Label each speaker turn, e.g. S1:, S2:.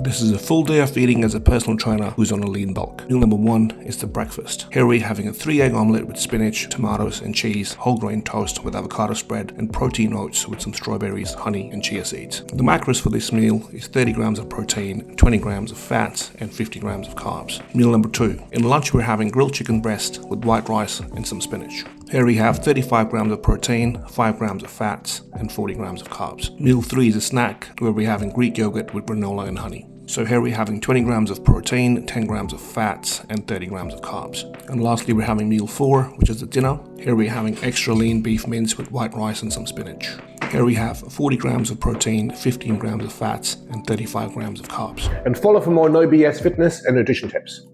S1: This is a full day of eating as a personal trainer who's on a lean bulk. Meal number 1 is the breakfast. Here we're having a 3-egg omelette with spinach, tomatoes and cheese, whole grain toast with avocado spread, and protein oats with some strawberries, honey and chia seeds. The macros for this meal is 30 grams of protein, 20 grams of fats and 50 grams of carbs. Meal number 2. In lunch we're having grilled chicken breast with white rice and some spinach. Here we have 35 grams of protein, 5 grams of fats and 40 grams of carbs. Meal 3 is a snack where we're having Greek yogurt with granola and honey. So here we're having 20 grams of protein, 10 grams of fats and 30 grams of carbs. And lastly we're having meal 4, which is the dinner. Here we're having extra lean beef mince with white rice and some spinach. Here we have 40 grams of protein, 15 grams of fats and 35 grams of carbs.
S2: And follow for more No BS fitness and nutrition tips.